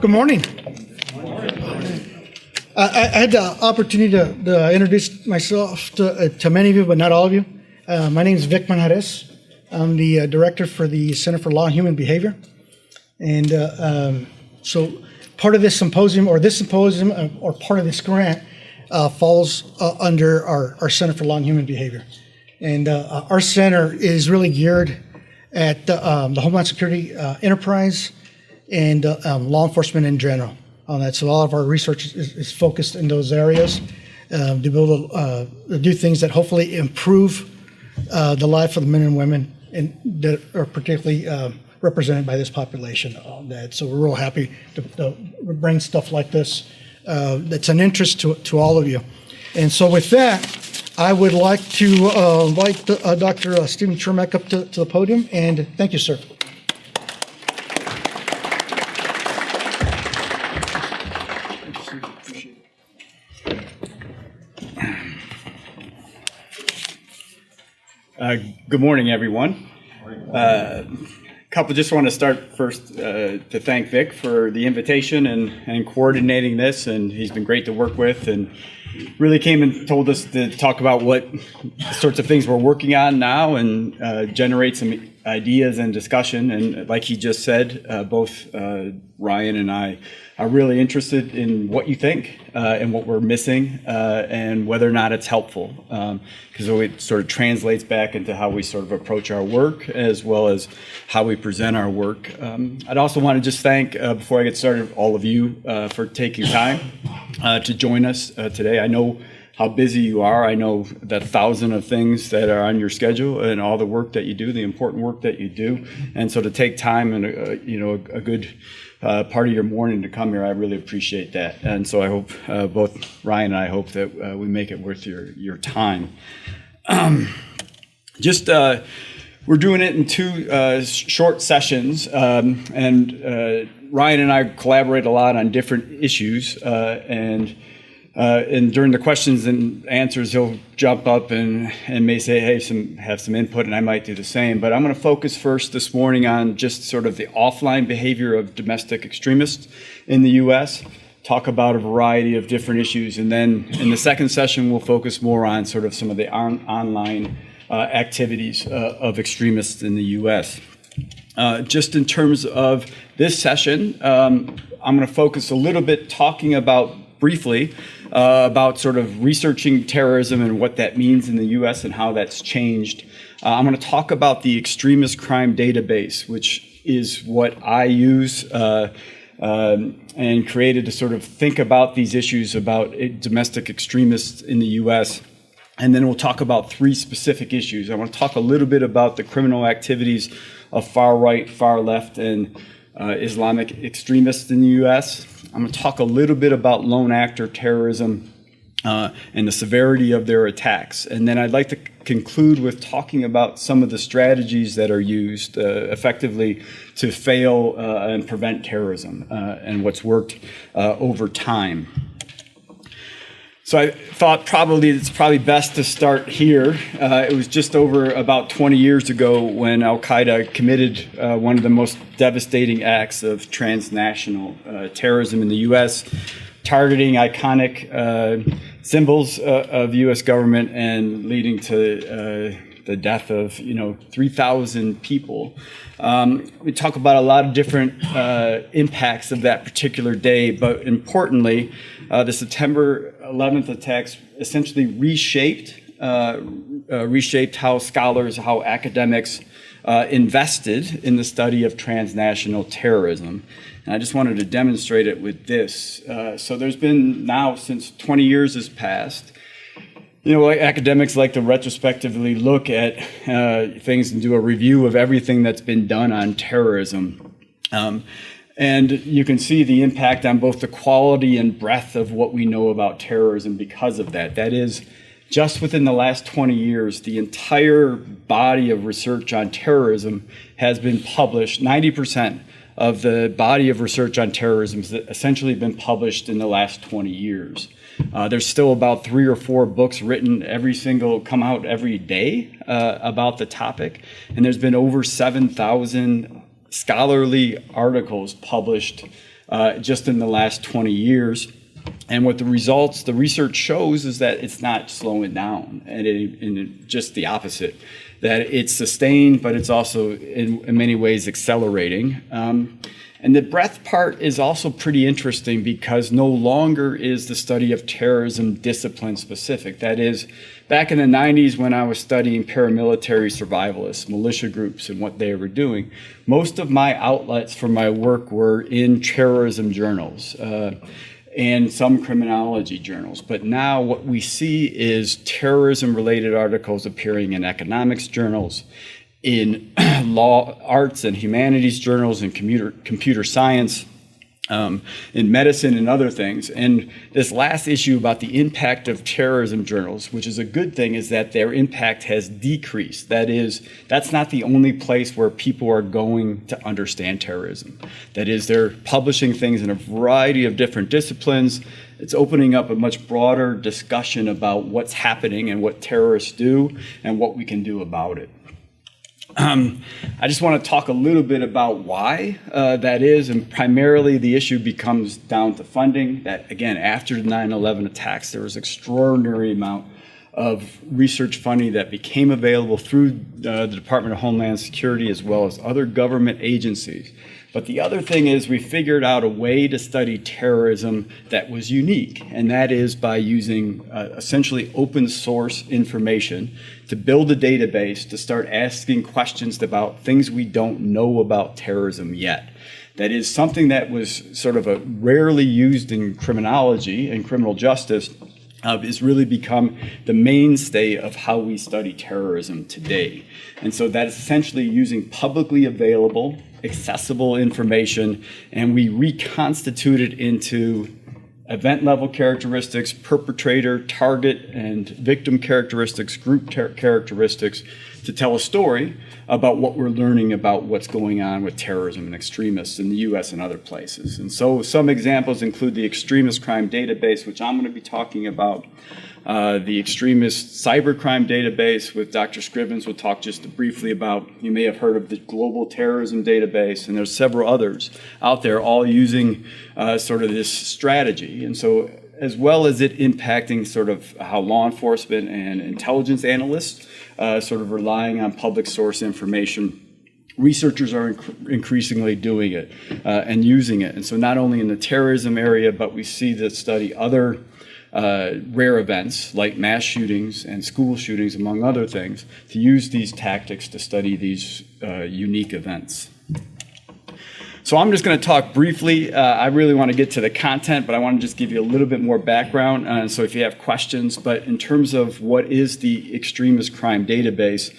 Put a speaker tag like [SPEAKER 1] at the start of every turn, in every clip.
[SPEAKER 1] Good morning. I had the opportunity to introduce myself to many of you, but not all of you. My name is Vic Manjarres. I'm the director for the Center for Law and Human Behavior. And so part of this symposium, or part of this grant, falls under our Center for Law and Human Behavior. And our center is really geared at the Homeland Security enterprise and law enforcement in general on that. So all of our research is focused in those areas to be able to do things that hopefully improve the life of the men and women that are particularly represented by this population. So we're real happy to bring stuff like this that's an interest to all of you. And so with that, I would like to invite Dr. Stephen Chermak up to the podium, and thank you, sir.
[SPEAKER 2] Good morning, everyone. Just want to start first to thank Vic for the invitation and coordinating this, and he's been great to work with, and really came and told us to talk about what sorts of things we're working on now and generate some ideas and discussion. And like he just said, both Ryan and I are really interested in what you think and what we're missing and whether or not it's helpful, because it sort of translates back into how we sort of approach our work as well as how we present our work. I'd also want to just thank, before I get started, all of you for taking time to join us today. I know how busy you are. I know the 1,000 of things that are on your schedule and all the work that you do, the important work that you do. And so to take time and a good part of your morning to come here, I really appreciate that. And so I hope both Ryan and I hope that we make it worth your time. We're doing it in two short sessions, and Ryan and I collaborate a lot on different issues, and during the questions and answers, he'll jump up and may say, hey, have some input, and I might do the same. But I'm going to focus first this morning on just sort of the offline behavior of domestic extremists in the U.S., talk about a variety of different issues, and then in the second session, we'll focus more on sort of some of the online activities of extremists in the U.S. Just in terms of this session, I'm going to focus a little bit talking about briefly about sort of researching terrorism and what that means in the U.S. and how that's changed. I'm going to talk about the extremist crime database, which is what I use and created to sort of think about these issues about domestic extremists in the U.S. And then we'll talk about three specific issues. I want to talk a little bit about the criminal activities of far right, far left, and Islamic extremists in the U.S. I'm going to talk a little bit about lone actor terrorism and the severity of their attacks. And then I'd like to conclude with talking about some of the strategies that are used effectively to fail and prevent terrorism and what's worked over time. So I thought it's probably best to start here. It was just over about 20 years ago when Al-Qaeda committed one of the most devastating acts of transnational terrorism in the U.S., targeting iconic symbols of the U.S. government and leading to the death of 3,000 people. We talk about a lot of different impacts of that particular day, but importantly, the September 11th attacks essentially reshaped how scholars, how academics invested in the study of transnational terrorism. And I just wanted to demonstrate it with this. So there's been now, since 20 years has passed, academics like to retrospectively look at things and do a review of everything that's been done on terrorism. And you can see the impact on both the quality and breadth of what we know about terrorism because of that. That is, just within the last 20 years, the entire body of research on terrorism has been published. 90% of the body of research on terrorism has essentially been published in the last 20 years. There's still about 3 or 4 books written come out every day about the topic. And there's been over 7,000 scholarly articles published just in the last 20 years. And what the research shows is that it's not slowing down, and just the opposite, that it's sustained, but it's also in many ways accelerating. And the breadth part is also pretty interesting because no longer is the study of terrorism discipline specific. That is, back in the 90s when I was studying paramilitary survivalists, militia groups, and what they were doing, most of my outlets for my work were in terrorism journals and some criminology journals. But now what we see is terrorism-related articles appearing in economics journals, in law, arts, and humanities journals, in computer science, in medicine and other things. And this last issue about the impact of terrorism journals, which is a good thing, is that their impact has decreased. That is, that's not the only place where people are going to understand terrorism. That is, they're publishing things in a variety of different disciplines. It's opening up a much broader discussion about what's happening and what terrorists do and what we can do about it. I just want to talk a little bit about why that is, and primarily the issue becomes down to funding. That, again, after the 9/11 attacks, there was extraordinary amount of research funding that became available through the Department of Homeland Security as well as other government agencies. But the other thing is we figured out a way to study terrorism that was unique, and that is by using essentially open source information to build a database to start asking questions about things we don't know about terrorism yet. That is something that was sort of rarely used in criminology and criminal justice. Has really become the mainstay of how we study terrorism today. And so that is essentially using publicly available, accessible information, and we reconstitute it into event-level characteristics, perpetrator, target, and victim characteristics, group characteristics, to tell a story about what we're learning about what's going on with terrorism and extremists in the U.S. and other places. And so some examples include the Extremist Crime Database, which I'm going to be talking about, the Extremist Cybercrime Database, with Dr. Scrivens will talk just briefly about. You may have heard of the Global Terrorism Database, and there's several others out there all using sort of this strategy. And so as well as it impacting sort of how law enforcement and intelligence analysts sort of relying on public source information, researchers are increasingly doing it and using it. And so not only in the terrorism area, but we see that study other rare events like mass shootings and school shootings, among other things, to use these tactics to study these unique events. So I'm just going to talk briefly. I really want to get to the content, but I want to just give you a little bit more background. So if you have questions, but in terms of what is the Extremist Crime Database,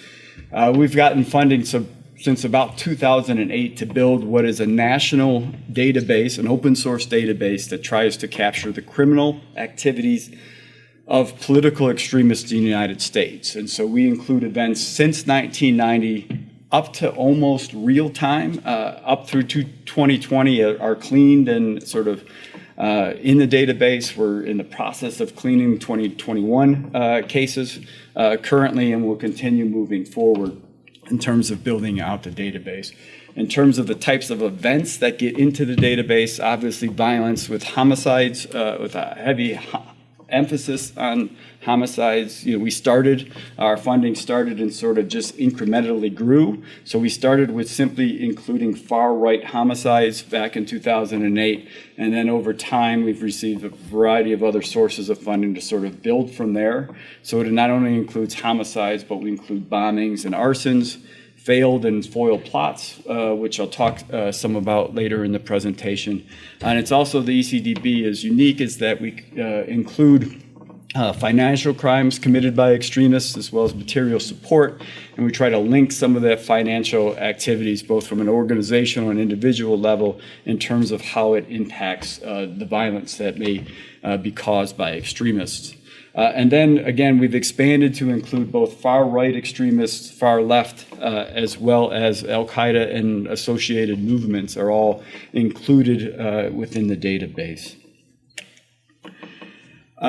[SPEAKER 2] we've gotten funding since about 2008 to build what is a national database, an open source database that tries to capture the criminal activities of political extremists in the United States. And so we include events since 1990 up to almost real time, up through 2020 are cleaned and sort of in the database. We're in the process of cleaning 2021 cases currently, and we'll continue moving forward in terms of building out the database. In terms of the types of events that get into the database, obviously violence with homicides, with a heavy emphasis on homicides. You know, our funding started and sort of just incrementally grew. So we started with simply including far-right homicides back in 2008. And then over time, we've received a variety of other sources of funding to sort of build from there. So it not only includes homicides, but we include bombings and arsons, failed and foiled plots, which I'll talk some about later in the presentation. And it's also, the ECDB is unique, is that we include financial crimes committed by extremists as well as material support, and we try to link some of the financial activities both from an organizational and individual level in terms of how it impacts the violence that may be caused by extremists. And then, again, we've expanded to include both far-right extremists, far-left, as well as Al-Qaeda and associated movements are all included within the database.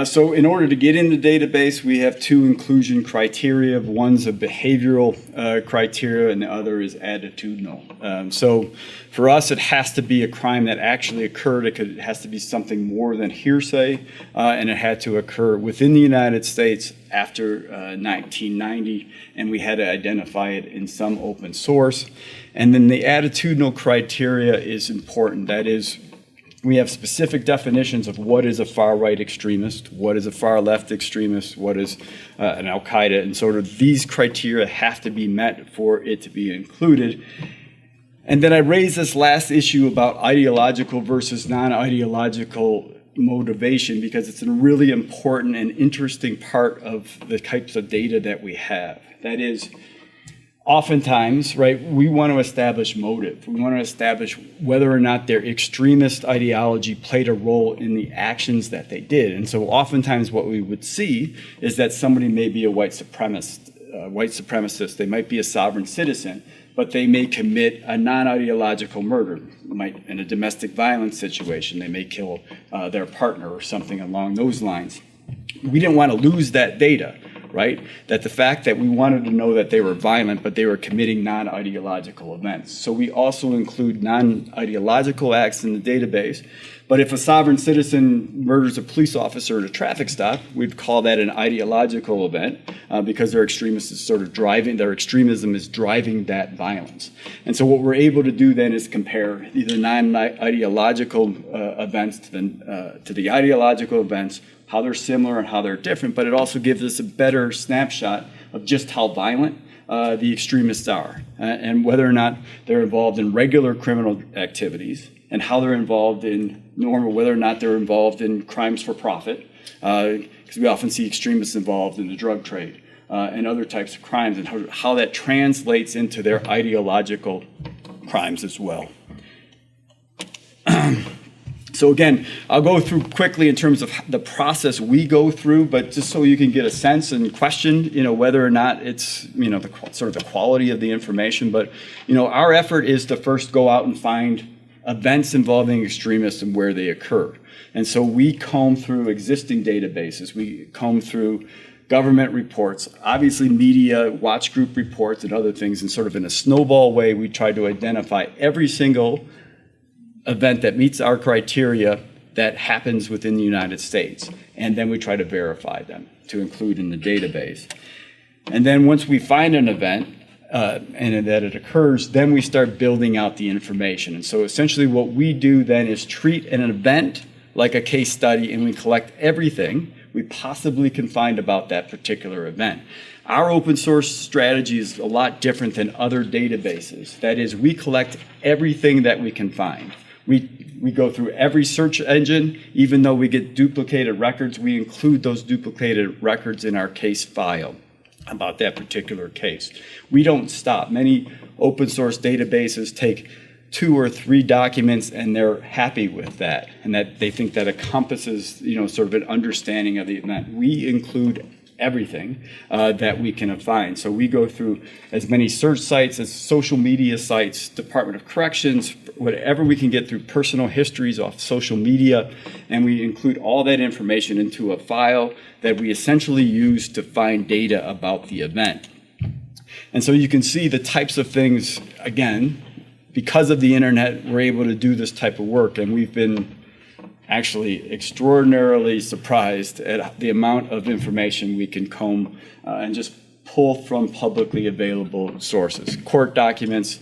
[SPEAKER 2] So in order to get in the database, we have two inclusion criteria. One's a behavioral criteria and the other is attitudinal. So for us, it has to be a crime that actually occurred. It has to be something more than hearsay, and it had to occur within the United States after 1990, and we had to identify it in some open source. And then the attitudinal criteria is important. That is, we have specific definitions of what is a far-right extremist, what is a far-left extremist, what is an Al-Qaeda, and sort of these criteria have to be met for it to be included. And then I raised this last issue about ideological versus non-ideological motivation because it's a really important and interesting part of the types of data that we have. That is, oftentimes, right, we want to establish motive. We want to establish whether or not their extremist ideology played a role in the actions that they did. And so oftentimes what we would see is that somebody may be a white supremacist, they might be a sovereign citizen, but they may commit a non-ideological murder. In a domestic violence situation, they may kill their partner or something along those lines. We didn't want to lose that data, right? That the fact that we wanted to know that they were violent, but they were committing non-ideological events. So we also include non-ideological acts in the database. But if a sovereign citizen murders a police officer at a traffic stop, we'd call that an ideological event because their extremism is driving that violence. And so what we're able to do then is compare either non-ideological events to the ideological events, how they're similar and how they're different, but it also gives us a better snapshot of just how violent the extremists are and whether or not they're involved in regular criminal activities and how they're involved in whether or not they're involved in crimes for profit, because we often see extremists involved in the drug trade and other types of crimes, and how that translates into their ideological crimes as well. So again, I'll go through quickly in terms of the process we go through, but just so you can get a sense and question, whether or not it's, sort of the quality of the information. But, our effort is to first go out and find events involving extremists and where they occur. And so we comb through existing databases. We comb through government reports, obviously media, watch group reports, and other things. And sort of in a snowball way, we try to identify every single event that meets our criteria that happens within the United States. And then we try to verify them to include in the database. And then once we find an event and that it occurs, then we start building out the information. And so essentially what we do then is treat an event like a case study, and we collect everything we possibly can find about that particular event. Our open source strategy is a lot different than other databases. That is, we collect everything that we can find. We go through every search engine. Even though we get duplicated records, we include those duplicated records in our case file about that particular case. We don't stop. Many open source databases take 2 or 3 documents and they're happy with that, and that they think that encompasses, sort of an understanding of the event. We include everything that we can find. So we go through as many search sites as social media sites, Department of Corrections, whatever we can get through personal histories off social media, and we include all that information into a file that we essentially use to find data about the event. And so you can see the types of things, again, because of the internet, we're able to do this type of work, and we've been actually extraordinarily surprised at the amount of information we can comb and just pull from publicly available sources, court documents,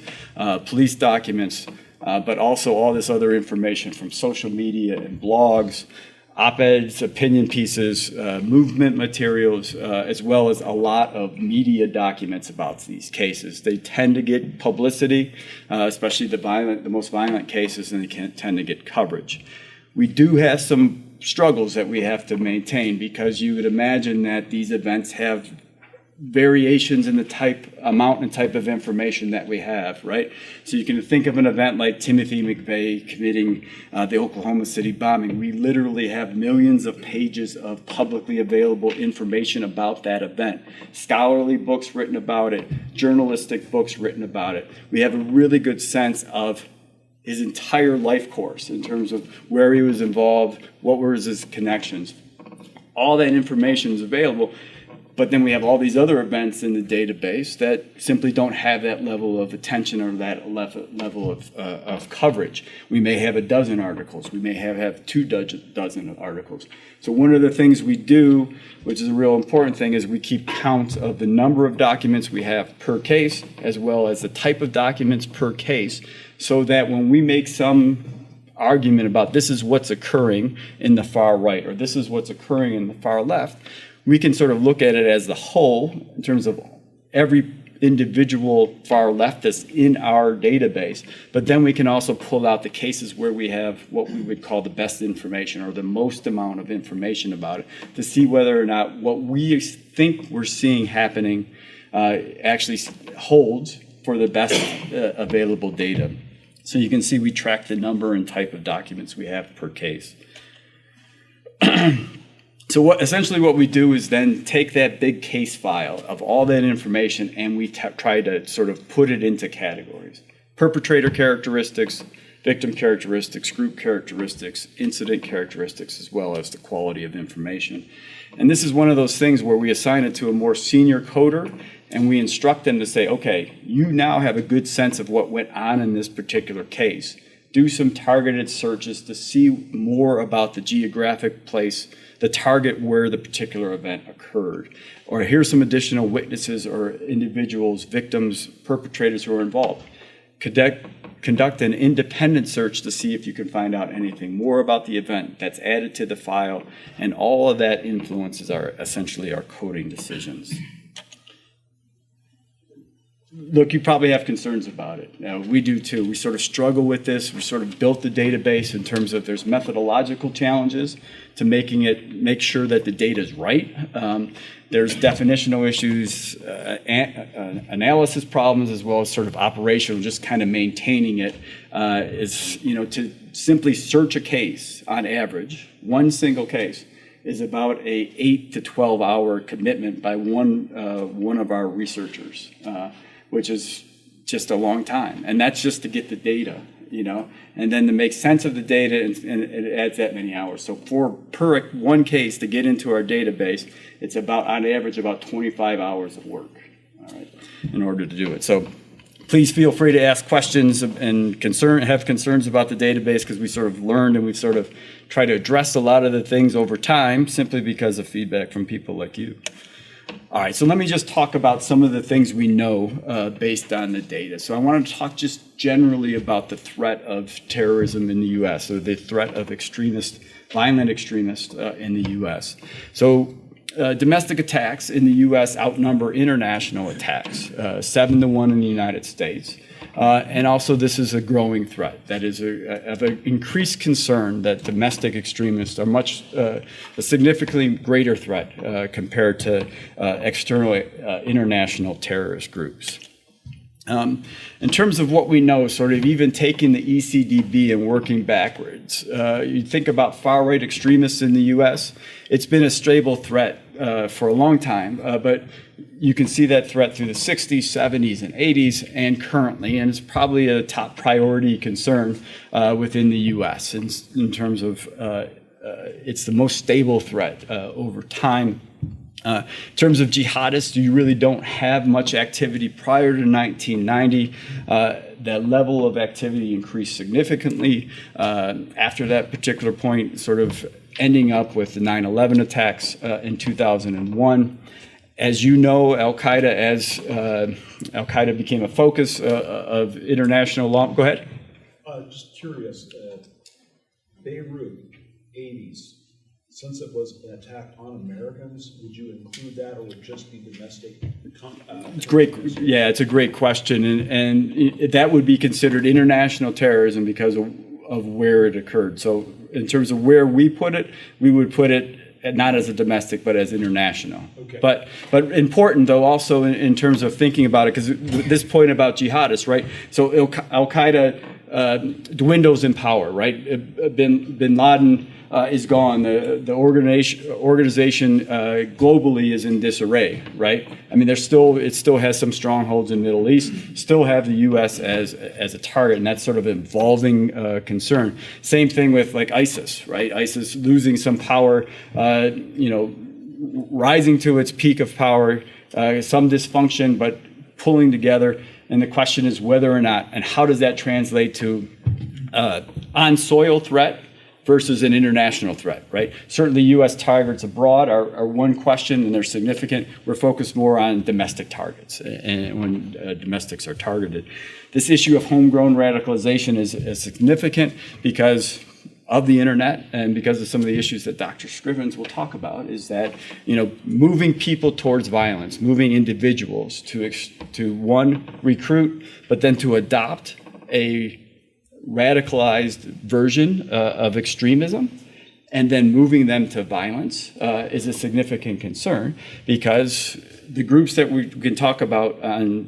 [SPEAKER 2] police documents, but also all this other information from social media and blogs, op-eds, opinion pieces, movement materials, as well as a lot of media documents about these cases. They tend to get publicity, especially the most violent cases, and they tend to get coverage. We do have some struggles that we have to maintain, because you would imagine that these events have variations in the amount and type of information that we have, right? So you can think of an event like Timothy McVeigh committing the Oklahoma City bombing. We literally have millions of pages of publicly available information about that event. Scholarly books written about it, journalistic books written about it. We have a really good sense of his entire life course in terms of where he was involved, what were his connections. all that information is available. But then we have all these other events in the database that simply don't have that level of attention or that level of coverage. We may have a dozen articles. We may have two dozen articles. So one of the things we do, which is a real important thing, is we keep count of the number of documents we have per case, as well as the type of documents per case, so that when we make some argument about this is what's occurring in the far right or this is what's occurring in the far left, we can sort of look at it as the whole in terms of every individual far left that's in our database, but then we can also pull out the cases where we have what we would call the best information or the most amount of information about it to see whether or not what we think we're seeing happening actually holds for the best available data. So you can see we track the number and type of documents we have per case. So essentially what we do is then take that big case file of all that information and we try to sort of put it into categories. Perpetrator characteristics, victim characteristics, group characteristics, incident characteristics, as well as the quality of information. And this is one of those things where we assign it to a more senior coder and we instruct them to say, okay, you now have a good sense of what went on in this particular case. Do some targeted searches to see more about the geographic place, the target where the particular event occurred. Or here's some additional witnesses or individuals, victims, perpetrators who are involved. Conduct an independent search to see if you can find out anything more about the event that's added to the file, and all of that influences essentially our coding decisions. Look, you probably have concerns about it. We do too. We sort of struggle with this. We sort of built the database in terms of there's methodological challenges to make sure that the data is right. There's definitional issues, analysis problems, as well as sort of operational, just kind of maintaining it. To simply search a case on average, one single case, is about a 8 to 12 hour commitment by one of our researchers. Which is just a long time. And that's just to get the data, and then to make sense of the data, and it adds that many hours. So per one case to get into our database, it's about, on average, about 25 hours of work, all right, in order to do it. So please feel free to ask questions and have concerns about the database, because we sort of learned and we've sort of tried to address a lot of the things over time simply because of feedback from people like you. All right, so let me just talk about some of the things we know based on the data. So I want to talk just generally about the threat of terrorism in the U.S., or the threat of violent extremists in the U.S. So domestic attacks in the U.S. outnumber international attacks, 7-1 in the United States. And also this is a growing threat. That is of an increased concern that domestic extremists are a significantly greater threat compared to external international terrorist groups. In terms of what we know, sort of even taking the ECDB and working backwards, you think about far-right extremists in the U.S., it's been a stable threat for a long time, but you can see that threat through the 60s, 70s, and 80s, and currently, and it's probably a top priority concern within the U.S. in terms of it's the most stable threat over time. In terms of jihadists, you really don't have much activity prior to 1990. That level of activity increased significantly after that particular point, sort of ending up with the 9/11 attacks in 2001. As you know, Al-Qaeda became a focus of international law. Go ahead.
[SPEAKER 3] Just curious, Beirut, 80s. Since it was an attack on Americans, would you include that, or would it just be domestic?
[SPEAKER 2] It's great. Yeah, it's a great question, and that would be considered international terrorism because of where it occurred. So, in terms of where we put it, we would put it not as a domestic, but as international. Okay. But important though, also in terms of thinking about it, because this point about jihadists, right? So Al Qaeda dwindles in power, right? Bin Laden is gone. The organization globally is in disarray, right? I mean, it still has some strongholds in the Middle East, still have the U.S. as a target, and that's sort of an evolving concern. Same thing with like ISIS, right? ISIS losing some power, rising to its peak of power, some dysfunction, but pulling together. And the question is whether or not, and how does that translate to on-soil threat versus an international threat, right? Certainly U.S. targets abroad are one question, and they're significant. We're focused more on domestic targets and when domestics are targeted. This issue of homegrown radicalization is significant because of the internet and because of some of the issues that Dr. Scrivens will talk about, is that, moving people towards violence, moving individuals to one, recruit, but then to adopt a radicalized version of extremism, and then moving them to violence is a significant concern, because the groups that we can talk about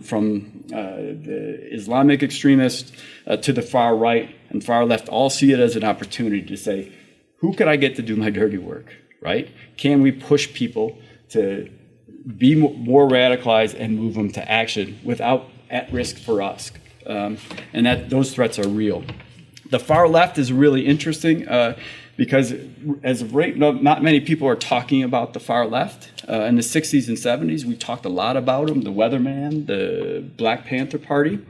[SPEAKER 2] from the Islamic extremists to the far right and far left all see it as an opportunity to say, who could I get to do my dirty work, right? Can we push people to be more radicalized and move them to action without at risk for us? And that those threats are real. The far left is really interesting because as of right now, not many people are talking about the far left. In the 60s and 70s, we talked a lot about them, the Weatherman, the Black Panther Party.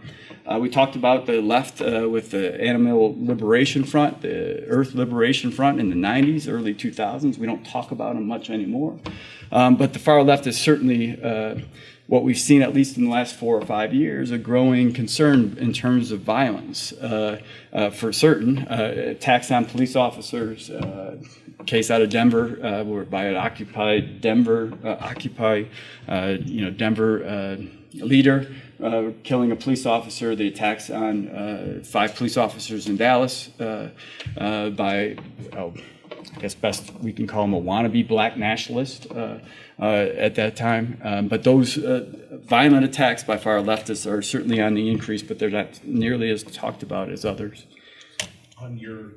[SPEAKER 2] We talked about the left with the Animal Liberation Front, the Earth Liberation Front in the 90s, early 2000s. We don't talk about them much anymore. But the far left is certainly what we've seen, at least in the last 4 or 5 years, a growing concern in terms of violence. For certain, attacks on police officers, case out of Denver, where by an Occupy Denver leader killing a police officer, the attacks on 5 police officers in Dallas by, I guess best we can call him a wannabe black nationalist at that time. But those violent attacks by far leftists are certainly on the increase, but they're not nearly as talked about as others.
[SPEAKER 4] On your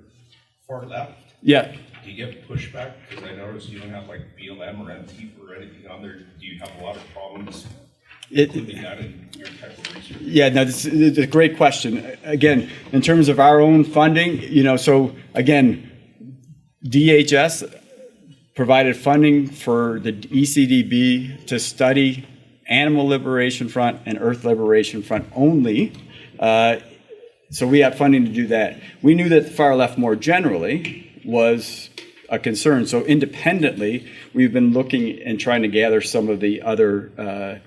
[SPEAKER 4] far left,
[SPEAKER 2] Yeah.
[SPEAKER 4] do you get pushback? Because I noticed you don't have like BLM or Antifa or anything on there. Do you have a lot of problems including that in your type of research?
[SPEAKER 2] Yeah, no, this is a great question. Again, in terms of our own funding, so again, DHS provided funding for the ECDB to study Animal Liberation Front and Earth Liberation Front only. So we had funding to do that. We knew that the far left more generally was a concern. So independently, we've been looking and trying to gather some of the other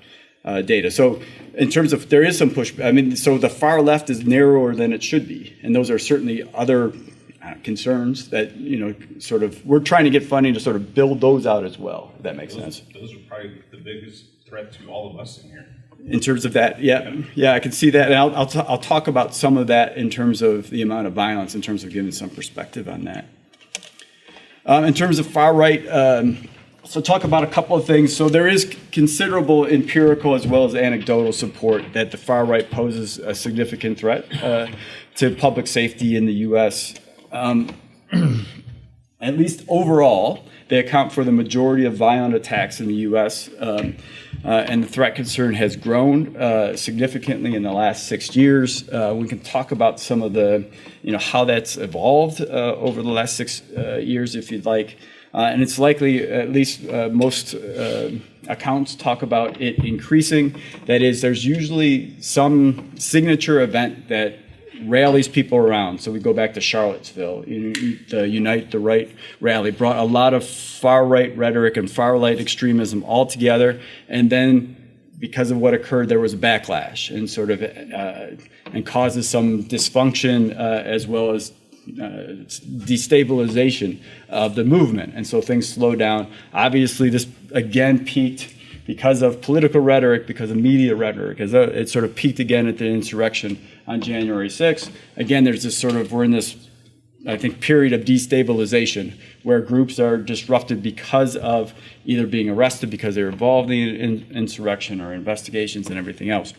[SPEAKER 2] data. So in terms of, there is some push, so the far left is narrower than it should be. And those are certainly other concerns that, sort of, we're trying to get funding to sort of build those out as well, if that makes sense.
[SPEAKER 4] Those are probably the biggest threat to all of us in here.
[SPEAKER 2] In terms of that, yeah, I can see that. And I'll talk about some of that in terms of the amount of violence, in terms of giving some perspective on that. In terms of far right, so talk about a couple of things. So there is considerable empirical as well as anecdotal support that the far right poses a significant threat to public safety in the U.S. At least overall, they account for the majority of violent attacks in the U.S. And the threat concern has grown significantly in the last 6 years. We can talk about some of the, how that's evolved over the last 6 years, if you'd like. And it's likely, at least most accounts talk about it increasing. That is, there's usually some signature event that rallies people around. So we go back to Charlottesville. The Unite the Right rally brought a lot of far-right rhetoric and far-right extremism all together. And then because of what occurred, there was a backlash and sort of and causes some dysfunction as well as destabilization of the movement. And so things slow down. Obviously, this again peaked because of political rhetoric, because of media rhetoric. It sort of peaked again at the insurrection on January 6th. Again, there's this sort of, we're in this, I think, period of destabilization where groups are disrupted because of either being arrested because they're involved in insurrection or investigations and everything else.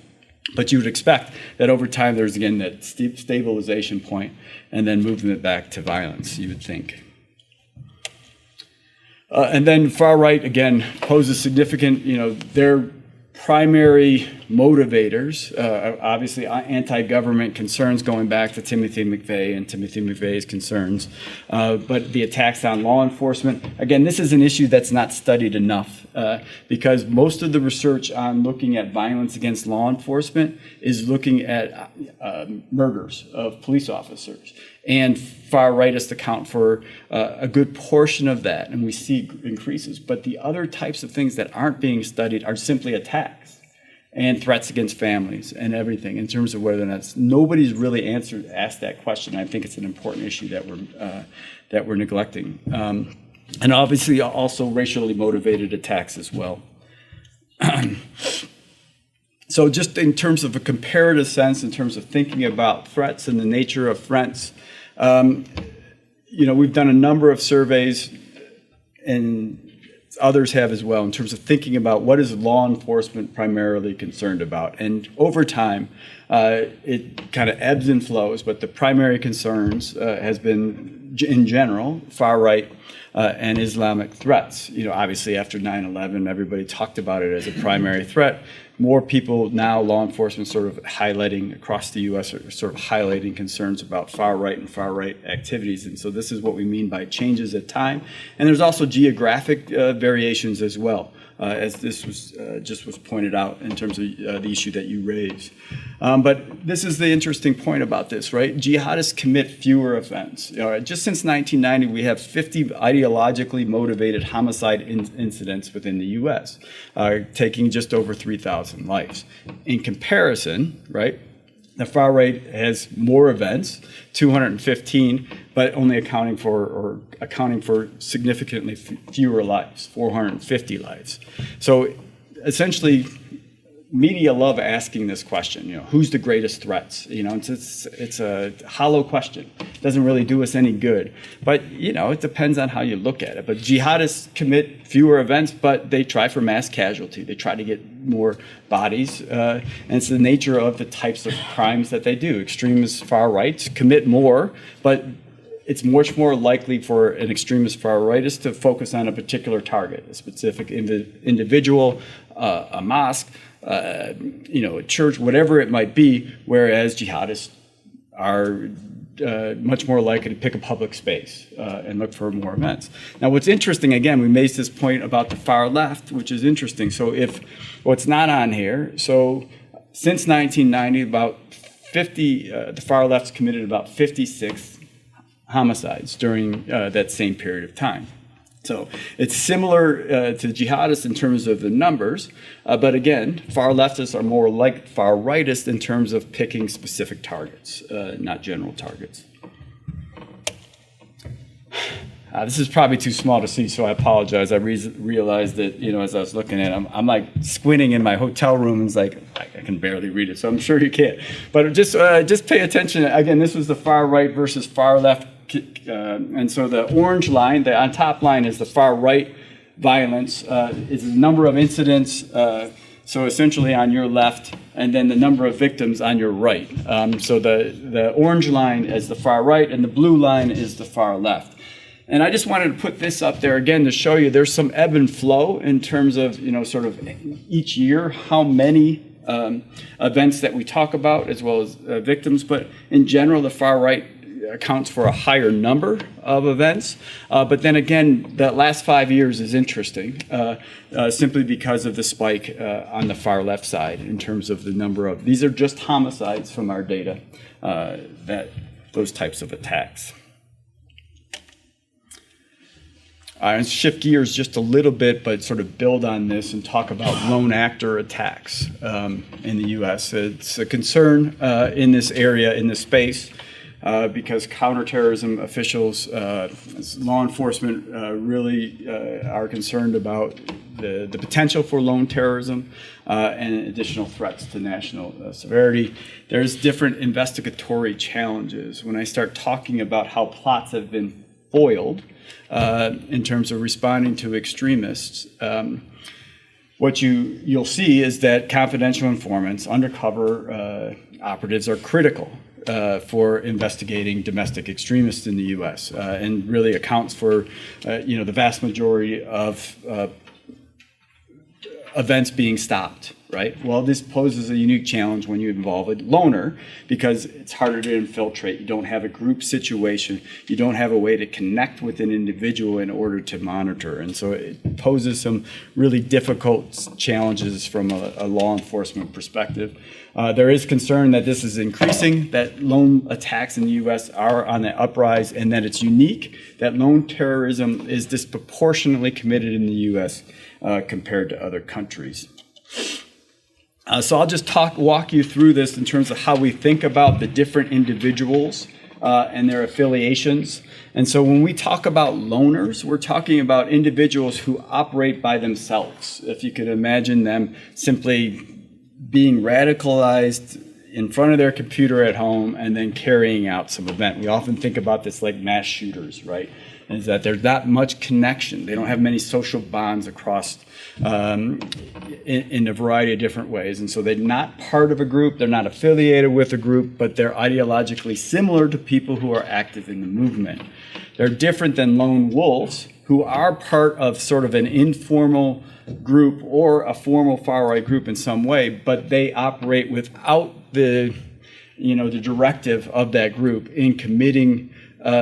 [SPEAKER 2] But you would expect that over time there's again that stabilization point and then movement back to violence, you would think. And then far right, again, poses significant, their primary motivators, obviously anti-government concerns going back to Timothy McVeigh and Timothy McVeigh's concerns. But the attacks on law enforcement, again, this is an issue that's not studied enough because most of the research on looking at violence against law enforcement is looking at murders of police officers. And far rightists account for a good portion of that, and we see increases. But the other types of things that aren't being studied are simply attacks and threats against families and everything in terms of whether or not nobody's really asked that question. I think it's an important issue that we're neglecting. And obviously also racially motivated attacks as well. So just in terms of a comparative sense, in terms of thinking about threats and the nature of threats, we've done a number of surveys, and others have as well, in terms of thinking about what is law enforcement primarily concerned about. And over time, it kind of ebbs and flows, but the primary concerns has been, in general, far right and Islamic threats. Obviously after 9/11, everybody talked about it as a primary threat. More people now, law enforcement sort of highlighting across the U.S. are sort of highlighting concerns about far right activities. And so this is what we mean by changes at time. And there's also geographic variations as well, as this was just was pointed out in terms of the issue that you raised. But this is the interesting point about this, right? Jihadists commit fewer offenses. Just since 1990, we have 50 ideologically motivated homicide incidents within the U.S., taking just over 3,000 lives. In comparison, right, the far right has more events, 215, but only accounting for significantly fewer lives, 450 lives. So essentially, media love asking this question, who's the greatest threats? It's a hollow question. It doesn't really do us any good. But, it depends on how you look at it. But jihadists commit fewer events, but they try for mass casualty. They try to get more bodies. And it's the nature of the types of crimes that they do. Extremist far rights commit more, but it's much more likely for an extremist far rightist to focus on a particular target, a specific individual, a mosque, a church, whatever it might be, whereas jihadists are much more likely to pick a public space and look for more events. Now, what's interesting, again, we made this point about the far left, which is interesting. So if what's not on here, so since 1990, about 50, the far left's committed about 56 homicides during that same period of time. So it's similar to jihadists in terms of the numbers, but again, far leftists are more like far rightists in terms of picking specific targets, not general targets. This is probably too small to see, so I apologize. I realized that, as I was looking at it, I'm like squinting in my hotel room, and it's like, I can barely read it, so I'm sure you can't. But just pay attention. Again, this was the far right versus far left. And so the orange line, the on top line is the far right violence, is the number of incidents, so essentially on your left, and then the number of victims on your right. So the orange line is the far right, and the blue line is the far left. And I just wanted to put this up there again to show you there's some ebb and flow in terms of, sort of each year, how many events that we talk about, as well as victims. But in general, the far right accounts for a higher number of events. But then again, the last 5 years is interesting, simply because of the spike on the far left side in terms of the number of, these are just homicides from our data, those types of attacks. And shift gears just a little bit, but sort of build on this and talk about lone actor attacks in the U.S. It's a concern in this area, in this space, because counterterrorism officials, law enforcement really are concerned about the potential for lone terrorism and additional threats to national severity. There's different investigatory challenges. When I start talking about how plots have been foiled in terms of responding to extremists, what you'll see is that confidential informants, undercover operatives are critical for investigating domestic extremists in the U.S. And really accounts for, the vast majority of events being stopped, right? Well, this poses a unique challenge when you involve a loner because it's harder to infiltrate. You don't have a group situation. You don't have a way to connect with an individual in order to monitor. And so it poses some really difficult challenges from a law enforcement perspective. There is concern that this is increasing, that lone attacks in the U.S. are on the uprise, and that it's unique that lone terrorism is disproportionately committed in the U.S. Compared to other countries. So I'll just walk you through this in terms of how we think about the different individuals and their affiliations. And so when we talk about loners, we're talking about individuals who operate by themselves. If you could imagine them simply being radicalized in front of their computer at home and then carrying out some event. We often think about this like mass shooters, right? Is that there's not much connection. They don't have many social bonds across in a variety of different ways. And so they're not part of a group, they're not affiliated with a group, but they're ideologically similar to people who are active in the movement. They're different than lone wolves, who are part of sort of an informal group or a formal far-right group in some way, but they operate without the directive of that group in committing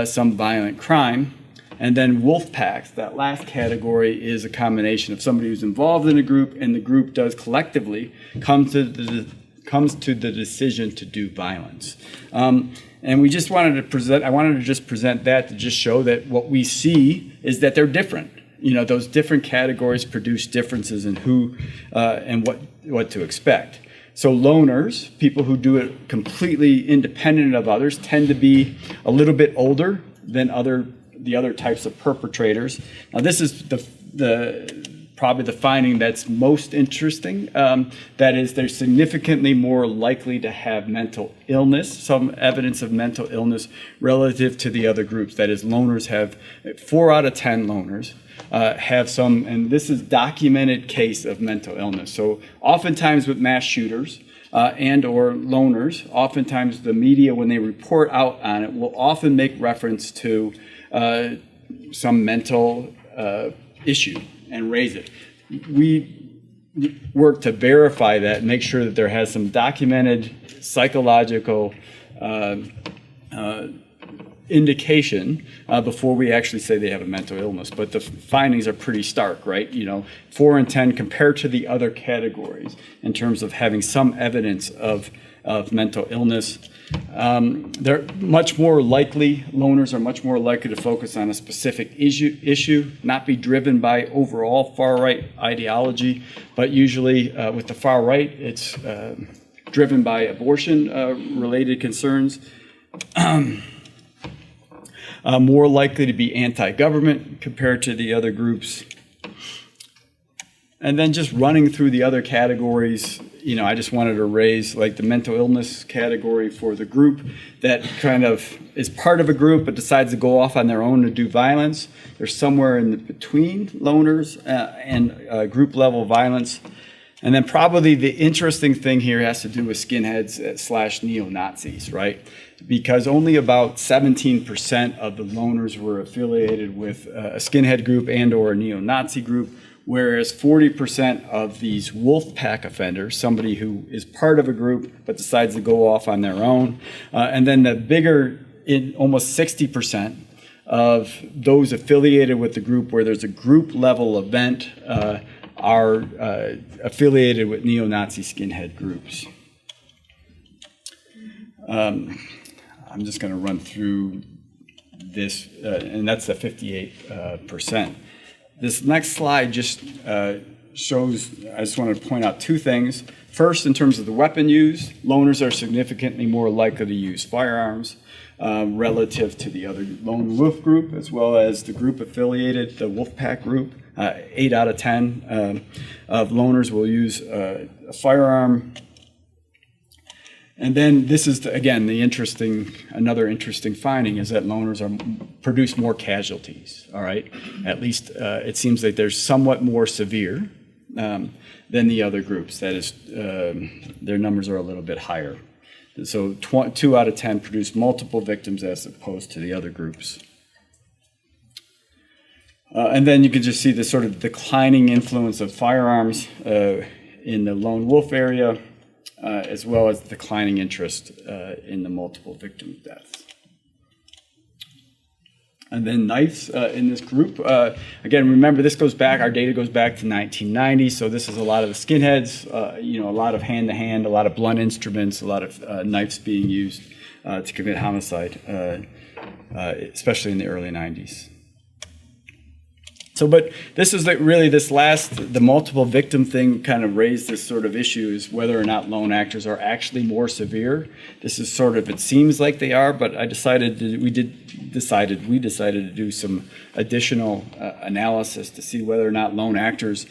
[SPEAKER 2] some violent crime. And then wolf packs, that last category, is a combination of somebody who's involved in a group and the group does collectively comes to the decision to do violence. And we just wanted to present, I wanted to just present that to just show that what we see is that they're different. Those different categories produce differences in who and what to expect. So loners, people who do it completely independent of others, tend to be a little bit older than the other types of perpetrators. Now, this is probably the finding that's most interesting. That is, they're significantly more likely to have mental illness, some evidence of mental illness relative to the other groups. That is, loners have 4 out of 10 loners have some, and this is documented case of mental illness. So oftentimes with mass shooters and or loners, oftentimes the media, when they report out on it, will often make reference to some mental issue and raise it. We work to verify that, make sure that there has some documented psychological indication before we actually say they have a mental illness. But the findings are pretty stark, right? 4 and 10 compared to the other categories in terms of having some evidence of mental illness. They're much more likely, loners are much more likely to focus on a specific issue, not be driven by overall far-right ideology, but usually with the far right, it's driven by abortion-related concerns. More likely to be anti-government compared to the other groups. And then just running through the other categories, I just wanted to raise like the mental illness category for the group that kind of is part of a group but decides to go off on their own to do violence. They're somewhere in between loners and group level violence. And then probably the interesting thing here has to do with skinheads / neo-Nazis, right? Because only about 17% of the loners were affiliated with a skinhead group and or a neo-Nazi group, whereas 40% of these wolf pack offenders, somebody who is part of a group but decides to go off on their own, and then the bigger, almost 60% of those affiliated with the group where there's a group level event are affiliated with neo-Nazi skinhead groups. I'm just going to run through this, and that's the 58%. This next slide just shows, I just want to point out 2 things. First, in terms of the weapon used, loners are significantly more likely to use firearms relative to the other lone wolf group, as well as the group affiliated, the wolf pack group. 8 out of 10 of loners will use a firearm. And then this is, again, another interesting finding is that loners produce more casualties, all right? At least it seems like they're somewhat more severe than the other groups. That is, their numbers are a little bit higher So 2 out of 10 produced multiple victims as opposed to the other groups. And then you can just see the sort of declining influence of firearms in the lone wolf area, as well as declining interest in the multiple victim deaths. And then knives in this group. Again, remember, this goes back, our data goes back to 1990, so this is a lot of the skinheads, a lot of hand-to-hand, a lot of blunt instruments, a lot of knives being used to commit homicide, especially in the early 90s. So, but this is really the multiple victim thing kind of raised this sort of issue, is whether or not lone actors are actually more severe. This is sort of, it seems like they are, but we decided to do some additional analysis to see whether or not lone actors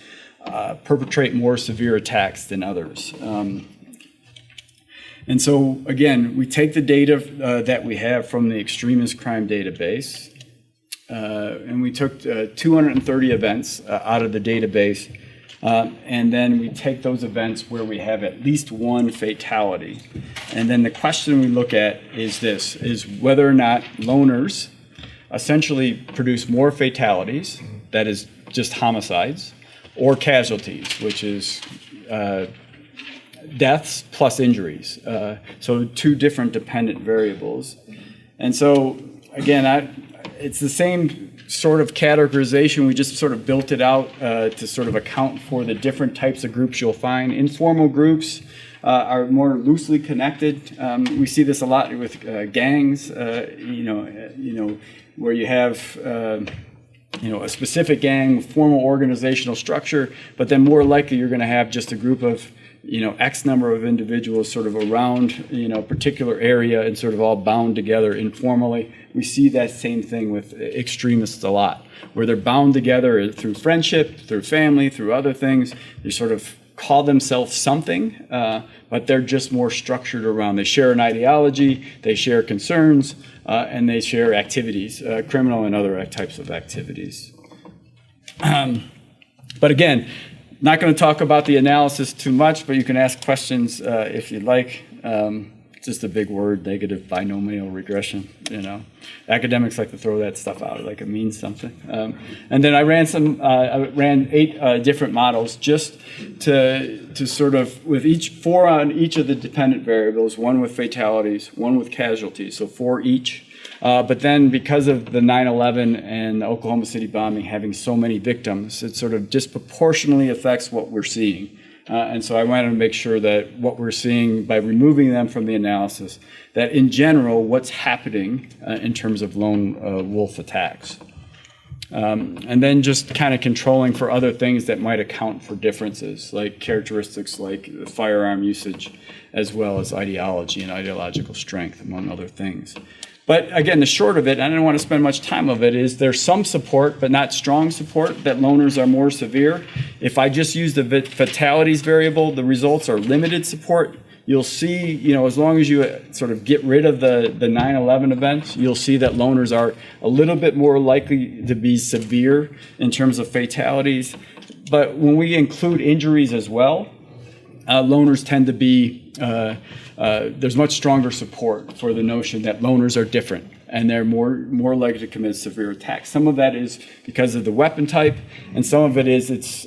[SPEAKER 2] perpetrate more severe attacks than others. And so, again, we take the data that we have from the extremist crime database, and we took 230 events out of the database, and then we take those events where we have at least one fatality. And then the question we look at is whether or not loners essentially produce more fatalities, that is just homicides, or casualties, which is deaths plus injuries. So 2 different dependent variables. And so, again, it's the same sort of categorization. We just sort of built it out to sort of account for the different types of groups you'll find. Informal groups are more loosely connected. We see this a lot with gangs, where you have a specific gang with formal organizational structure, but then more likely you're going to have just a group of X number of individuals sort of around, a particular area and sort of all bound together informally. We see that same thing with extremists a lot, where they're bound together through friendship, through family, through other things. They sort of call themselves something, but they're just more structured around. They share an ideology, they share concerns, and they share activities, criminal and other types of activities. But again, not going to talk about the analysis too much, but you can ask questions if you'd like. Just a big word, negative binomial regression. Academics like to throw that stuff out like it means something. And then I ran 8 different models just to sort of, with 4 on each of the dependent variables, 1 with fatalities, 1 with casualties, so 4 each. But then because of the 9/11 and the Oklahoma City bombing having so many victims, it sort of disproportionately affects what we're seeing. And so I wanted to make sure that what we're seeing by removing them from the analysis, that in general, what's happening in terms of lone wolf attacks. And then just kind of controlling for other things that might account for differences, like characteristics like firearm usage, as well as ideology and ideological strength, among other things. But again, the short of it, and I don't want to spend much time of it, is there's some support, but not strong support, that loners are more severe. If I just use the fatalities variable, the results are limited support. You'll see, as long as you sort of get rid of the 9/11 events, you'll see that loners are a little bit more likely to be severe in terms of fatalities. But when we include injuries as well, loners tend to be, there's much stronger support for the notion that loners are different and they're more likely to commit severe attacks. Some of that is because of the weapon type, and some of it is it's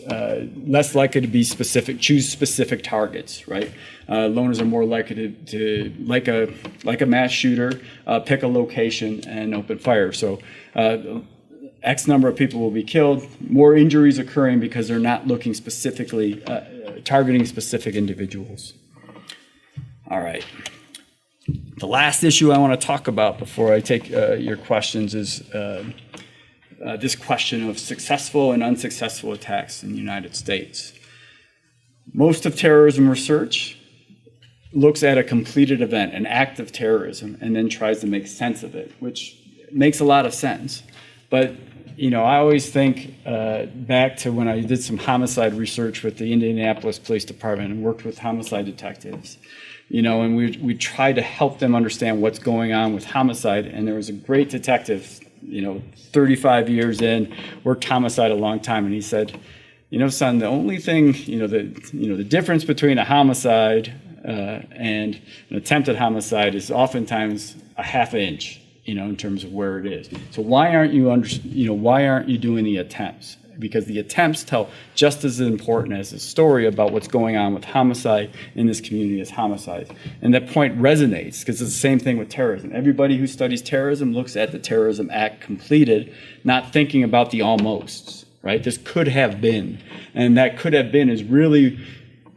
[SPEAKER 2] less likely to be choose specific targets, right? Loners are more likely to like a mass shooter, pick a location and open fire. So X number of people will be killed, more injuries occurring because they're not looking specifically, targeting specific individuals. All right. The last issue I want to talk about before I take your questions is this question of successful and unsuccessful attacks in the United States. Most of terrorism research looks at a completed event, an act of terrorism, and then tries to make sense of it, which makes a lot of sense. But I always think back to when I did some homicide research with the Indianapolis Police Department and worked with homicide detectives. And we tried to help them understand what's going on with homicide. And there was a great detective, 35 years in, worked homicide a long time, and he said, son, the only thing, the difference between a homicide and an attempted homicide is oftentimes a half inch, in terms of where it is. So why aren't you doing the attempts? Because the attempts tell just as important as the story about what's going on with homicide in this community as homicide. And that point resonates because it's the same thing with terrorism. Everybody who studies terrorism looks at the Terrorism Act completed, not thinking about the almosts, right? This could have been. And that could have been is really,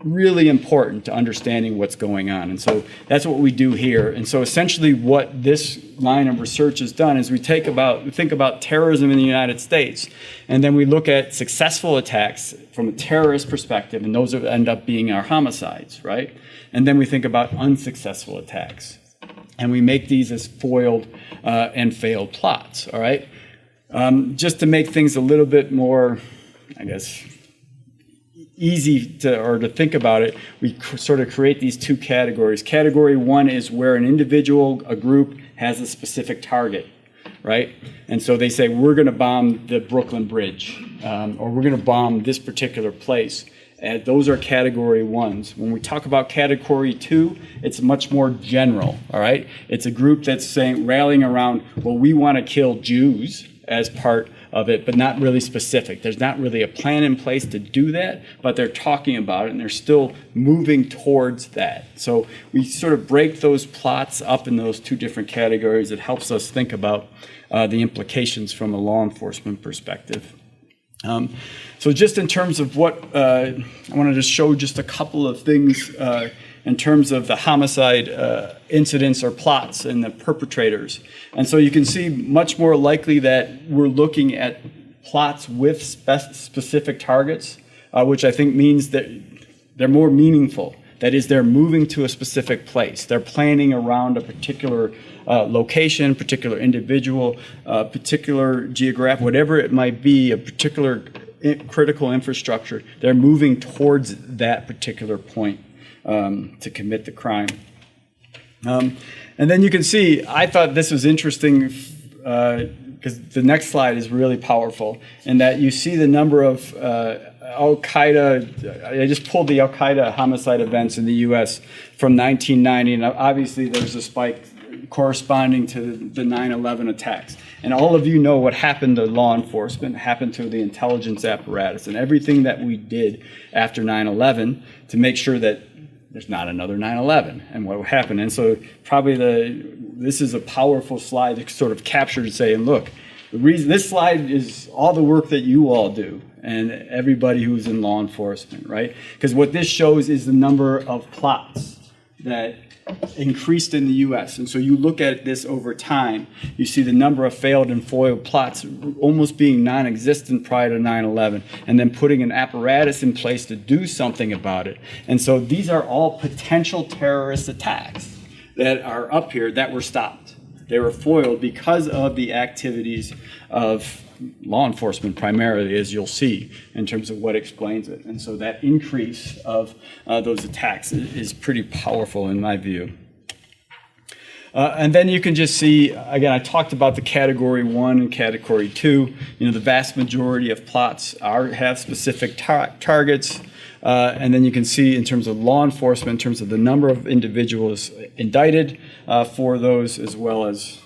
[SPEAKER 2] really important to understanding what's going on. And so that's what we do here. And so essentially what this line of research has done is we think about terrorism in the United States, and then we look at successful attacks from a terrorist perspective, and those end up being our homicides, right? And then we think about unsuccessful attacks. And we make these as foiled and failed plots, all right? Just to make things a little bit more, I guess, easy to think about it, we sort of create these two categories. Category one is where an individual, a group, has a specific target, right? And so they say, we're going to bomb the Brooklyn Bridge, or we're going to bomb this particular place. And those are category ones. When we talk about category two, it's much more general, all right? It's a group that's saying, rallying around, well, we want to kill Jews as part of it, but not really specific. There's not really a plan in place to do that, but they're talking about it and they're still moving towards that. So we sort of break those plots up in those two different categories. It helps us think about the implications from a law enforcement perspective. So just in terms of what, I wanted to show just a couple of things in terms of the homicide incidents or plots and the perpetrators. And so you can see much more likely that we're looking at plots with specific targets, which I think means that they're more meaningful. That is, they're moving to a specific place. They're planning around a particular location, particular individual, particular geographic, whatever it might be, a particular critical infrastructure. They're moving towards that particular point to commit the crime. And then you can see, I thought this was interesting because the next slide is really powerful in that you see the number of Al-Qaeda, I just pulled the Al-Qaeda homicide events in the US from 1990, and obviously there's a spike corresponding to the 9/11 attacks. And all of you know what happened to law enforcement, happened to the intelligence apparatus, and everything that we did after 9/11 to make sure that there's not another 9/11 and what happened. And so probably this is a powerful slide to sort of capture to say, and look, the reason this slide is all the work that you all do and everybody who's in law enforcement, right? Because what this shows is the number of plots that increased in the US. And so you look at this over time, you see the number of failed and foiled plots almost being non-existent prior to 9/11, and then putting an apparatus in place to do something about it. And so these are all potential terrorist attacks that are up here that were stopped. They were foiled because of the activities of law enforcement primarily, as you'll see, in terms of what explains it. And so that increase of those attacks is pretty powerful in my view. And then you can just see, again, I talked about the category one and category two. You know, the vast majority of plots have specific targets. And then you can see in terms of law enforcement, in terms of the number of individuals indicted for those, as well as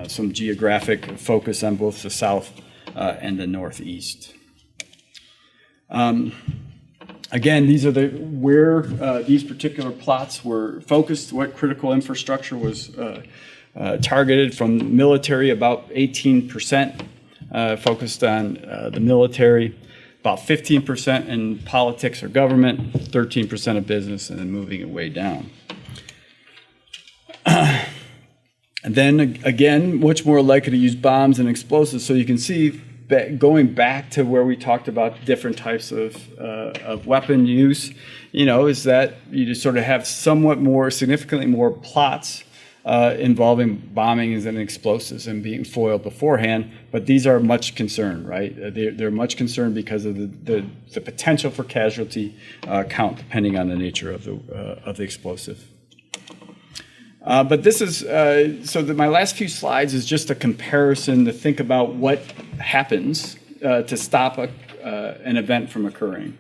[SPEAKER 2] some geographic focus on both the South and the Northeast. Again, these are where these particular plots were focused, what critical infrastructure was targeted from military, about 18% focused on the military, about 15% in politics or government, 13% of business, and then moving it way down. And then again, much more likely to use bombs and explosives. So you can see, going back to where we talked about different types of weapon use, is that you just sort of have somewhat more, significantly more plots involving bombings and explosives and being foiled beforehand. But these are much concerned, right? They're much concerned because of the potential for casualty count, depending on the nature of the explosive. But this is, my last few slides is just a comparison to think about what happens to stop an event from occurring.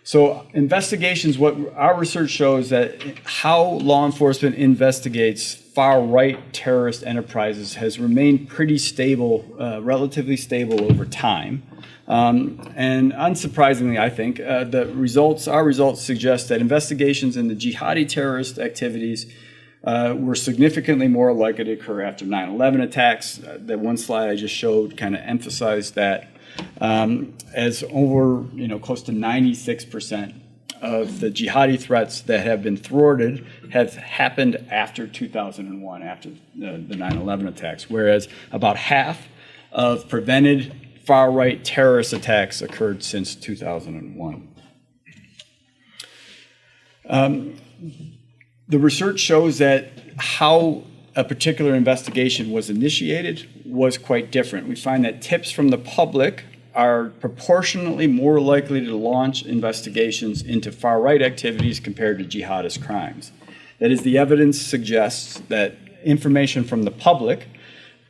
[SPEAKER 2] So investigations, what our research shows that how law enforcement investigates far-right terrorist enterprises has remained pretty stable, relatively stable over time. And unsurprisingly, I think, our results suggest that investigations in the jihadi terrorist activities were significantly more likely to occur after 9/11 attacks. That one slide I just showed kind of emphasized that. As over, close to 96% of the jihadi threats that have been thwarted have happened after 2001, after the 9/11 attacks, whereas about half of prevented far-right terrorist attacks occurred since 2001. The research shows that how a particular investigation was initiated was quite different. We find that tips from the public are proportionately more likely to launch investigations into far-right activities compared to jihadist crimes. That is, the evidence suggests that information from the public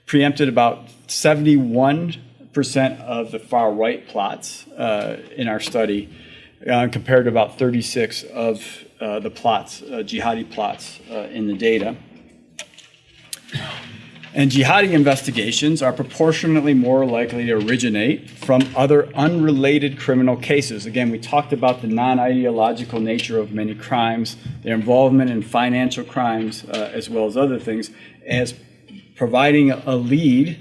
[SPEAKER 2] preempted about 71% of the far-right plots in our study, compared to about 36 of the plots, jihadi plots in the data. And jihadi investigations are proportionately more likely to originate from other unrelated criminal cases. Again, we talked about the non-ideological nature of many crimes, their involvement in financial crimes, as well as other things, as providing a lead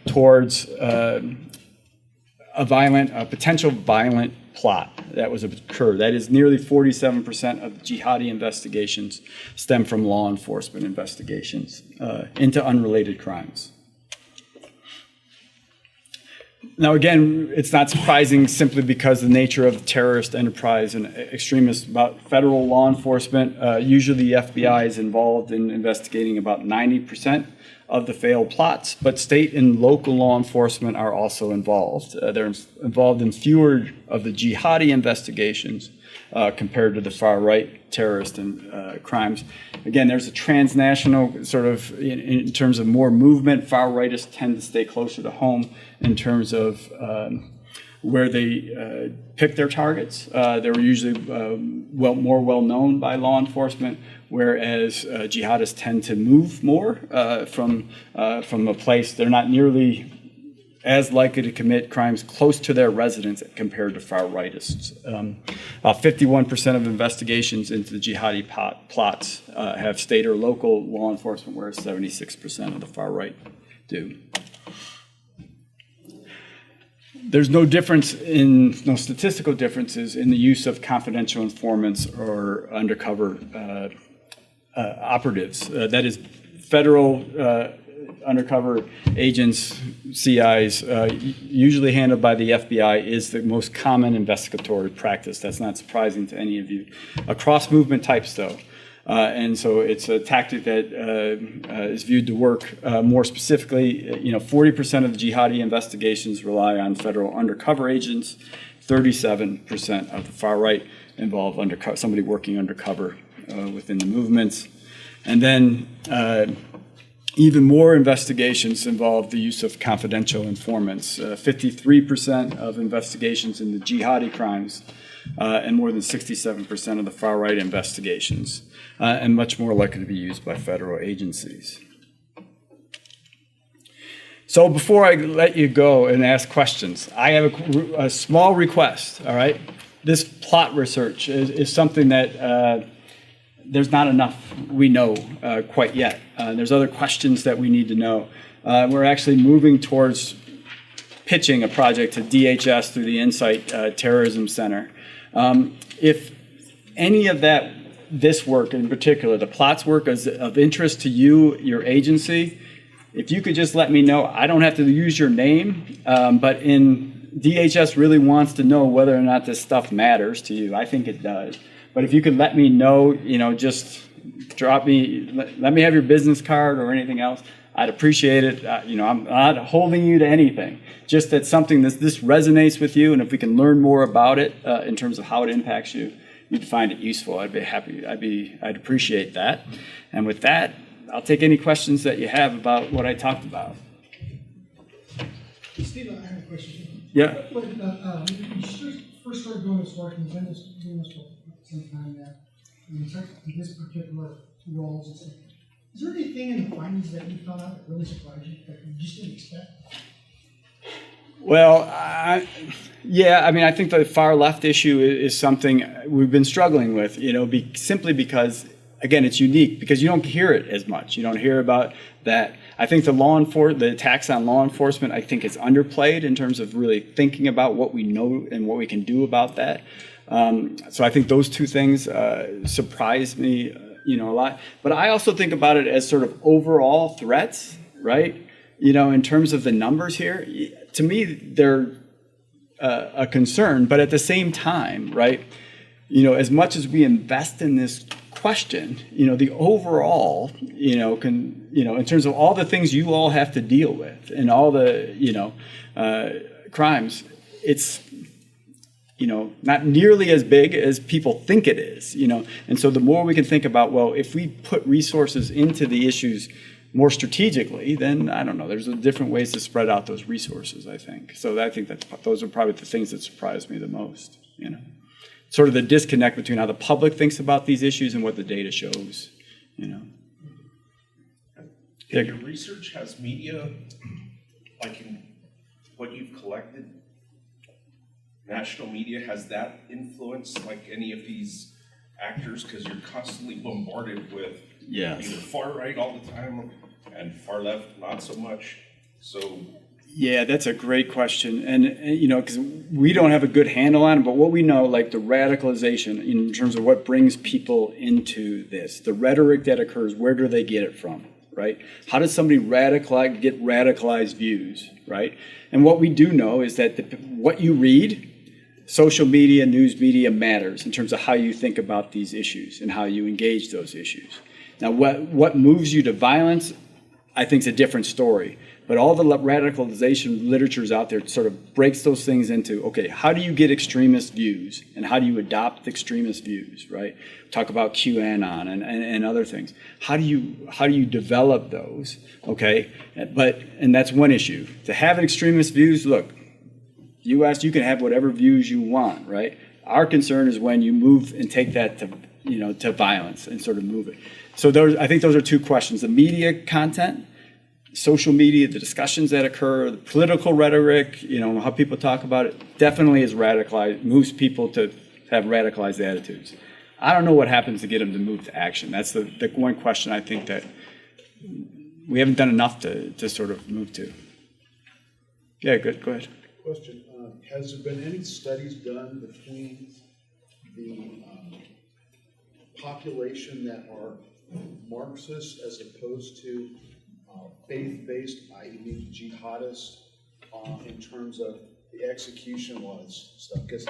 [SPEAKER 2] towards a potential violent plot that was occurred. That is, nearly 47% of jihadi investigations stem from law enforcement investigations into unrelated crimes. Now, again, it's not surprising simply because the nature of terrorist enterprise and extremists. About federal law enforcement, usually the FBI is involved in investigating about 90% of the failed plots, but state and local law enforcement are also involved. They're involved in fewer of the jihadi investigations compared to the far-right terrorist crimes. Again, there's a transnational sort of, in terms of more movement, far-rightists tend to stay closer to home in terms of where they pick their targets. They're usually more well-known by law enforcement, whereas jihadists tend to move more from a place. They're not nearly as likely to commit crimes close to their residence compared to far-rightists. About 51% of investigations into the jihadi plots have state or local law enforcement, whereas 76% of the far-right do. There's no statistical differences in the use of confidential informants or undercover operatives. That is, federal undercover agents, CIs, usually handled by the FBI, is the most common investigatory practice. That's not surprising to any of you. Across movement types, though. And so it's a tactic that is viewed to work more specifically. 40% of the jihadi investigations rely on federal undercover agents. 37% of the far right involve somebody working undercover within the movements. And then even more investigations involve the use of confidential informants. 53% of investigations in the jihadi crimes and more than 67% of the far right investigations, and much more likely to be used by federal agencies. So before I let you go and ask questions, I have a small request, all right? This plot research is something that there's not enough we know quite yet. There's other questions that we need to know. We're actually moving towards pitching a project to DHS through the Insight Terrorism Center. If any of this work in particular, the plots work, is of interest to you, your agency, if you could just let me know. I don't have to use your name, but DHS really wants to know whether or not this stuff matters to you. I think it does. But if you could let me know, just drop me, let me have your business card or anything else. I'd appreciate it. I'm not holding you to anything. Just that something this resonates with you, and if we can learn more about it in terms of how it impacts you, you'd find it useful. I'd be happy. I'd appreciate that. And with that, I'll take any questions that you have about what I talked about.
[SPEAKER 1] Steve, I have a question.
[SPEAKER 2] Yeah.
[SPEAKER 1] When you first first started doing this work, and doing this for some time now, and started this particular roles and stuff. Is there anything in the findings that you found out that really surprised you that you just didn't expect?
[SPEAKER 2] Well, yeah, I mean, I think the far left issue is something we've been struggling with, simply because, again, it's unique because you don't hear it as much. You don't hear about that. I think the attacks on law enforcement, I think it's underplayed in terms of really thinking about what we know and what we can do about that. So I think those two things surprised me, a lot. But I also think about it as sort of overall threats, right? In terms of the numbers here, to me, they're a concern. But at the same time, right, as much as we invest in this question, the overall, in terms of all the things you all have to deal with and all the, crimes, it's, not nearly as big as people think it is, And so the more we can think about, well, if we put resources into the issues more strategically, then I don't know, there's different ways to spread out those resources, I think. So I think those are probably the things that surprised me the most, Sort of the disconnect between how the public thinks about these issues and what the data shows,
[SPEAKER 4] In your research, has media, like in what you've collected, national media, has that influenced like any of these actors? Because you're constantly bombarded with either far right all the time and far left not so much. So
[SPEAKER 2] yeah, that's a great question. And because we don't have a good handle on it, but what we know, like the radicalization in terms of what brings people into this, the rhetoric that occurs, where do they get it from, right? How does somebody get radicalized views, right? And what we do know is that what you read, social media, news media matters in terms of how you think about these issues and how you engage those issues. Now, what moves you to violence, I think is a different story. But all the radicalization literatures out there sort of breaks those things into, okay, how do you get extremist views and how do you adopt extremist views, right? Talk about QAnon and other things. How do you develop those, okay? And that's one issue. To have extremist views, look, U.S., you can have whatever views you want, right? Our concern is when you move and take that to violence and sort of move it. So I think those are two questions: the media content, social media, the discussions that occur, the political rhetoric, how people talk about it, definitely is radicalized, moves people to have radicalized attitudes. I don't know what happens to get them to move to action. That's the one question I think that we haven't done enough to sort of move to. Yeah, good. Go ahead.
[SPEAKER 3] Question, has there been any studies done between the population that are Marxist as opposed to faith-based, i.e. jihadists, in terms of the execution laws stuff? Because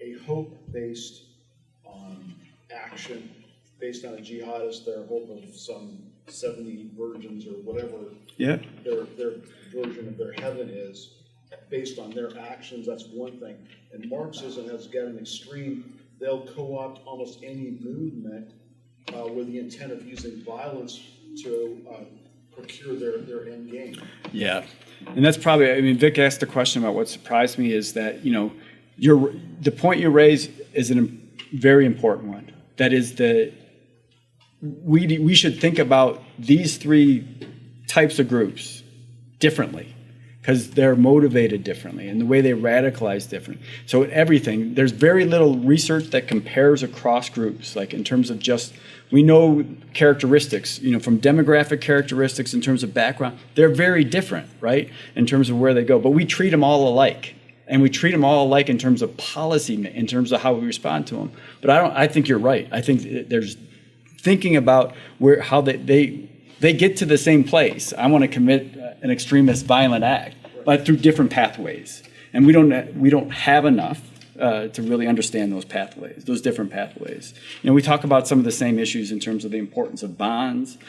[SPEAKER 3] a hope-based action based on a jihadist, their hope of some 70 virgins or whatever their version of their heaven is, based on their actions, that's one thing. And Marxism has got an extreme, they'll co-opt almost any movement with the intent of using violence to procure their end game. Yeah,
[SPEAKER 2] and that's probably, Vic asked the question about what surprised me is that, the point you raise is a very important one. That is that we should think about these three types of groups differently, because they're motivated differently and the way they radicalize different. So everything, there's very little research that compares across groups, like in terms of just, we know characteristics, from demographic characteristics in terms of background, they're very different, right, in terms of where they go. But we treat them all alike. And we treat them all alike in terms of policy, in terms of how we respond to them. But I think you're right. I think there's thinking about how they get to the same place. I want to commit an extremist violent act, but through different pathways. And we don't have enough to really understand those pathways, those different pathways. We talk about some of the same issues in terms of the importance of bonds.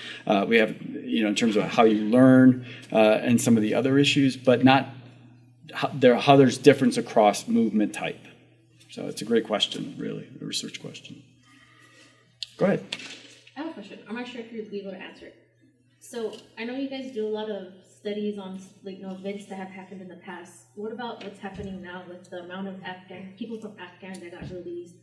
[SPEAKER 2] We have, in terms of how you learn and some of the other issues, but not how there's difference across movement type. So it's a great question, really, a research question. Go ahead.
[SPEAKER 5] I have a question. I'm not sure if you're able to answer it. So I know you guys do a lot of studies on events that have happened in the past. What about what's happening now with the amount of people from Afghan that got released,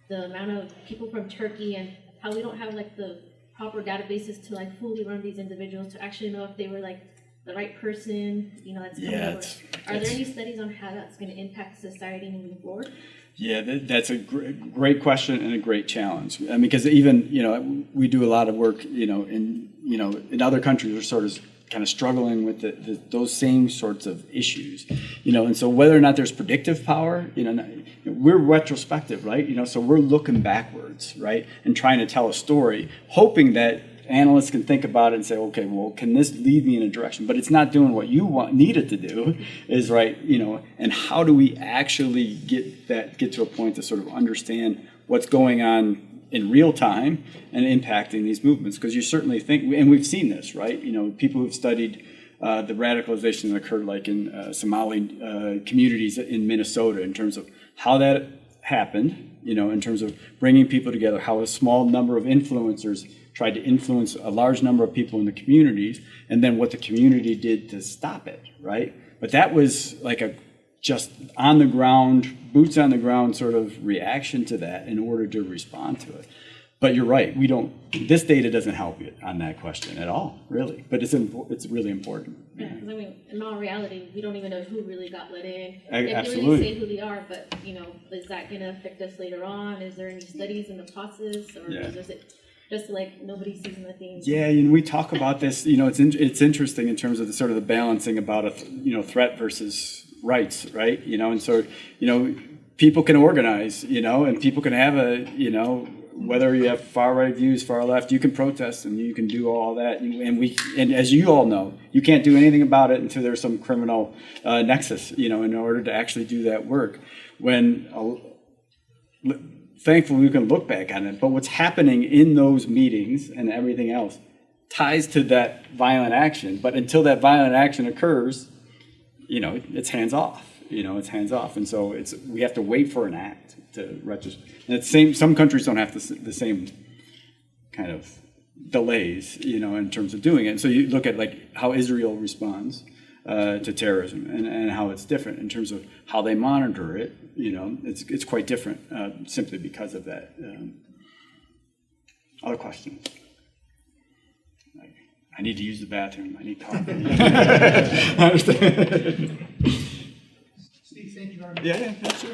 [SPEAKER 5] the amount of people from Turkey, and how we don't have the proper databases to fully run these individuals to actually know if they were the right person, that's coming over. Are there any studies on how that's going to impact society moving forward?
[SPEAKER 2] Yeah, that's a great question and a great challenge. I mean, because even, we do a lot of work, in other countries are sort of kind of struggling with those same sorts of issues, and so whether or not there's predictive power, we're retrospective, right? So we're looking backwards, right? And trying to tell a story, hoping that analysts can think about it and say, okay, well, can this lead me in a direction? But it's not doing what you need it to do, is right, and how do we actually get to a point to sort of understand what's going on in real time and impacting these movements? Because you certainly think, and we've seen this, right? People who've studied the radicalization that occurred in Somali communities in Minnesota in terms of how that happened, in terms of bringing people together, how a small number of influencers tried to influence a large number of people in the communities, and then what the community did to stop it, right? But that was a just on the ground, boots on the ground sort of reaction to that in order to respond to it. But you're right, this data doesn't help you on that question at all, really. But it's really important.
[SPEAKER 5] Yeah, because in all reality, we don't even know who really got let in.
[SPEAKER 2] Absolutely.
[SPEAKER 5] They really say who they are, but is that going to affect us later on? Is there any studies in the process, or is it just nobody sees nothing? Yeah,
[SPEAKER 2] we talk about this. It's interesting in terms of the balancing about a threat versus rights, right? And so people can organize, and people can have whether you have far right views, far left, you can protest and you can do all that, and as you all know, you can't do anything about it until there's some criminal nexus, in order to actually do that work. Thankfully, we can look back on it, but what's happening in those meetings and everything else ties to that violent action. But until that violent action occurs, it's hands off. It's hands off, and so we have to wait for an act to register. And some countries don't have the same kind of delays, in terms of doing it. And so you look at how Israel responds to terrorism and how it's different in terms of how they monitor it. It's quite different simply because of that. Other questions? I need to use the bathroom. I need coffee.
[SPEAKER 6] Steve, thank you very much.
[SPEAKER 2] Yeah, sure.